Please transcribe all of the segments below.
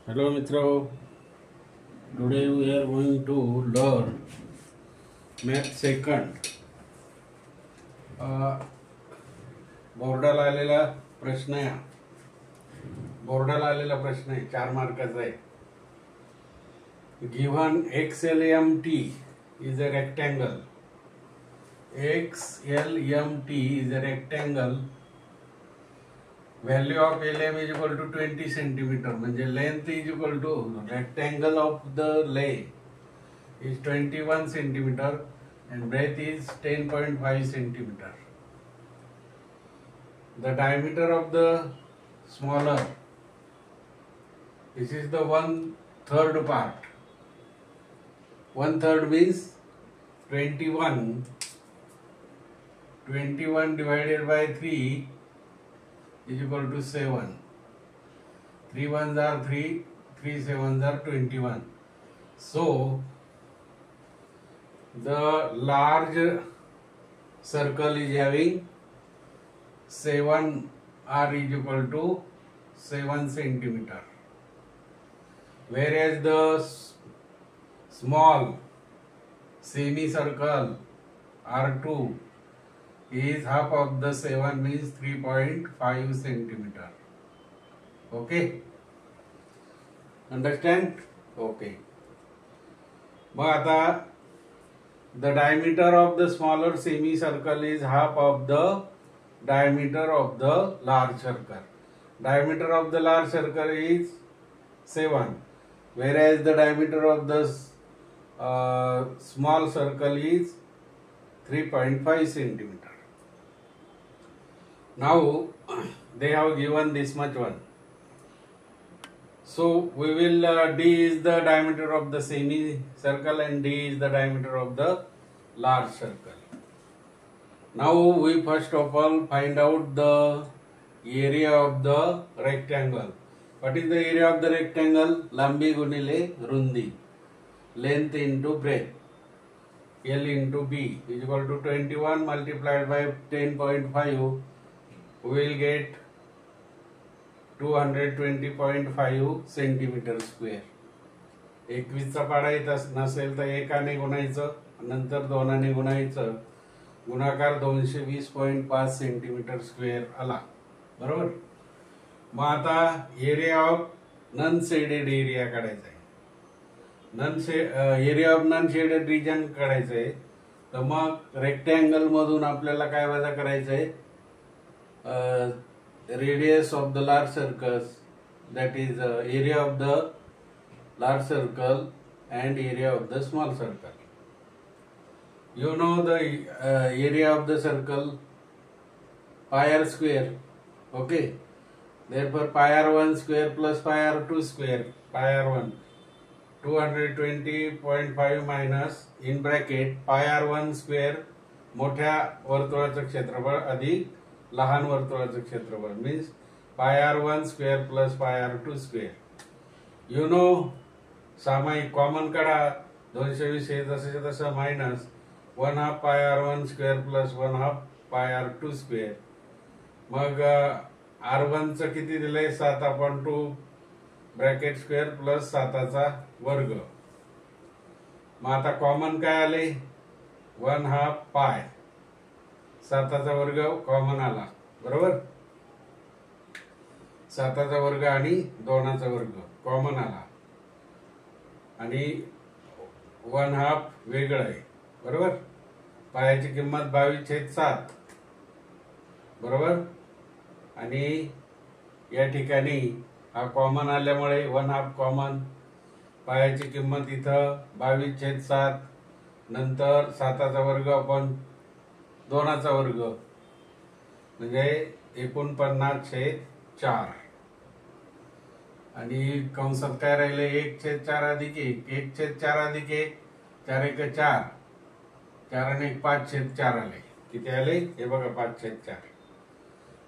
Hello Mitra, today we are going to learn math second. बोर्डाला आलेला प्रश्न आहे. चार मार्काचा आहे. Given XLMT is a rectangle. XLMT is a rectangle. Value of LM is equal to 20 centimeter. म्हणजे length is equal to rectangle of the lay is 21 centimeter and breadth is 10.5 centimeter. The diameter of the smaller, this is the 1/3 part. 1/3 means 21 divided by 3 is equal to 7. 3 ones are 3, 3 sevens are 21. So the large circle is having 7 r is equal to 7 centimeter, whereas the small semicircle R2 is half of the 7 means 3.5 centimeter. Okay, understand? Okay. मग आता the diameter of the smaller semicircle is half of the diameter of the large circle. Diameter of the large circle is 7, whereas the diameter of the small circle is 3.5 centimeter. Now they have given this much one. So we will D is the diameter of the semicircle and D is the diameter of the large circle. Now we first of all find out the area of the rectangle. What is the area of the rectangle? लांबी गुणिले रुंदी. Length into breadth. L into B is equal to 21 multiplied by 10.5. We will get 220.5 centimeter square. 21 चा पाडा येत नसेल तर एकाने गुणायचं, नंतर दोनाने गुणायचं, गुणाकार 220.5 सेंटीमीटर स्क्वेअर आला. बरोबर. मग आता area of non shaded area काढायचा आहे. Area of non shaded region काढायचं आहे. तर मग रेक्टँगल मधून आपल्याला काय वजा करायचं आहे? Radius of the large circle, that is area of the large circle and area of the small circle. You know the area of the circle pi r square. Okay, therefore pi r1 square plus pi r2 square, pi r1 220.5 minus in bracket pi r1 square मोठ्या वर्तुळाचं क्षेत्रफळ अधिक लहान वर्तुळाचं क्षेत्रफळ means pi r1 square plus pi r2 square. You know सामायिक common काढा. 220 हे जसं तसं minus 1/2 pi r1 square plus 1/2 pi r2 square. मग r1 चं किती दिलंय? 7/2 ब्रॅकेट स्क्वेअर प्लस 7चा वर्ग. मग आता कॉमन काय आले? 1/2 पाय 7चा वर्ग कॉमन आला. बरोबर. 7चा वर्ग आणि 2चा वर्ग कॉमन आला आणि 1/2 वेगळं आहे. बरोबर. पायाची किंमत 22/7. बरोबर. आणि या ठिकाणी हा कॉमन आल्यामुळे 1/2 कॉमन. पायाची किंमत इथं 22/7 नंतर 7चा वर्ग आपण 2चा वर्ग म्हणजे 49/4 आणि कंसात काय राहिले? 1/4 अधिक 1, 1/4 अधिक 1, 4 × 1 4, 4 आणि 1 5/4 आले. किती आले? हे बघा 5/4.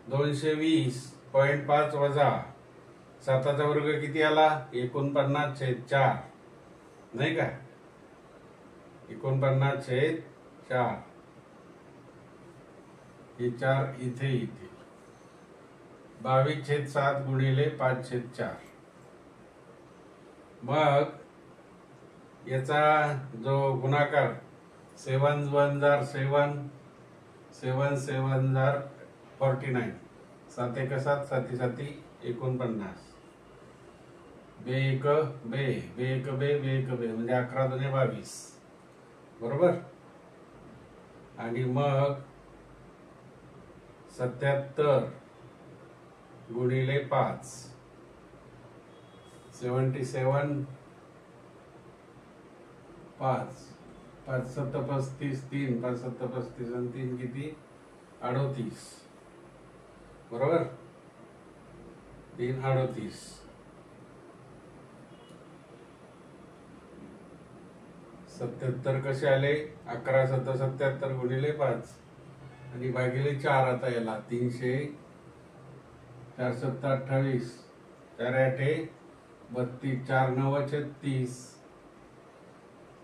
220.5 वजा 7चा वर्ग किती आला? 49/4 नाही का? 49/4 हे 4 इथे येतील. 22/7 गुणिले 5/4 मग याचा जो गुणाकार 7 1 जार 7 7 7 जार 49 7 1 7 7 7 49 बे एक बे बे एक बे बे एक बे म्हणजे 11 दुने 22 बरोबर. आणि मग 77 गुणिले 5 77 5 5 7 35 3 5 7 35 आणि 3 किती 38 बरोबर. 3 38 77 कसे आले 11 7 77 गुणिले 5 आणि भागिले 4. आता याला 300 4 7 28 4 8 32 4 9 36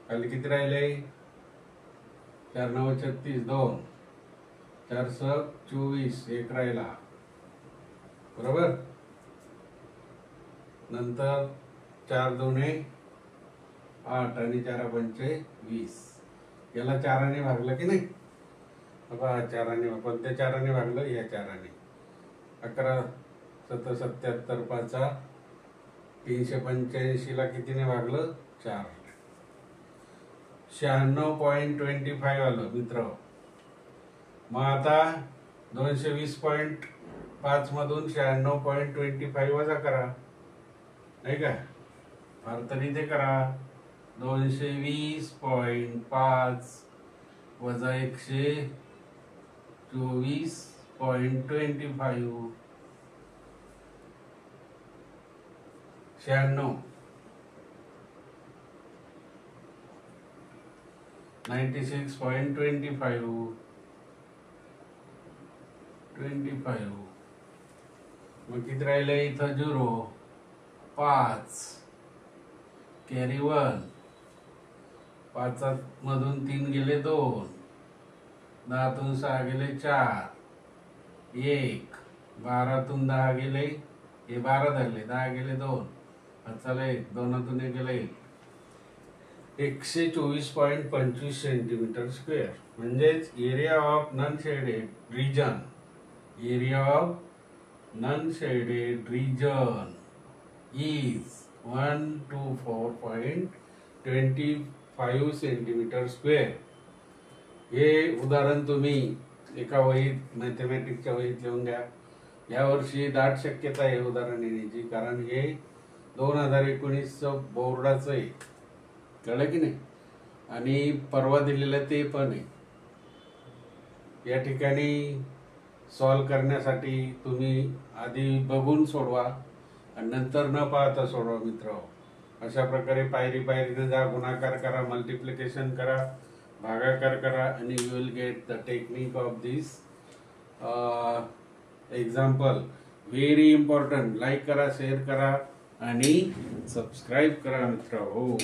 खाली किती राहिले 4 9 36 2 4 6 24 एक राहिला बरोबर. नंतर 4 2 8 आणि 4 पंचे 20 याला 4 भागलं की नाही. बघा 4 कोणत्या 4 भागलं या 4 11 7 77 5 385 ला कितीने भागलं 4 96.25 आलं मित्र. मग आता 220.5 मधून 96.25 वजा करा नाही का. फार तरी ते करा 220.5 वजा 124.25 96 96.25 मग किती राहिले इथं 0 5 कॅरी 1 5 मधून 3 गेले 2 10 तून 6 गेले 4 1 12 तून 10 गेले हे 12 झाले 10 गेले 2 चला 1 2 तून गेले 124.25 सेंटीमीटर स्क्वेअर. म्हणजेच area of non shaded region is 124.25 centimetre square. हे उदाहरण तुम्ही एका वहीत मॅथमॅटिक्सच्या वहीत लिहून घ्या. यावर्षी दाट शक्यता आहे उदाहरण येण्याची, कारण हे 2019 बोर्डाचं आहे कळलं की नाही. आणि परवा दिलेलं ते पण आहे. या ठिकाणी सॉल्व करण्यासाठी तुम्ही आधी बघून सोडवा आणि नंतर न पाहता सोडवा मित्र. अशा प्रकारे पायरी पायरीने जा. गुणाकार करा, मल्टिप्लिकेशन करा, भागाकार करा आणि you will get the technique of this example. Very important. Like करा, शेअर करा आणि सबस्क्राईब करा मित्र. हो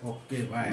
ओके बाय.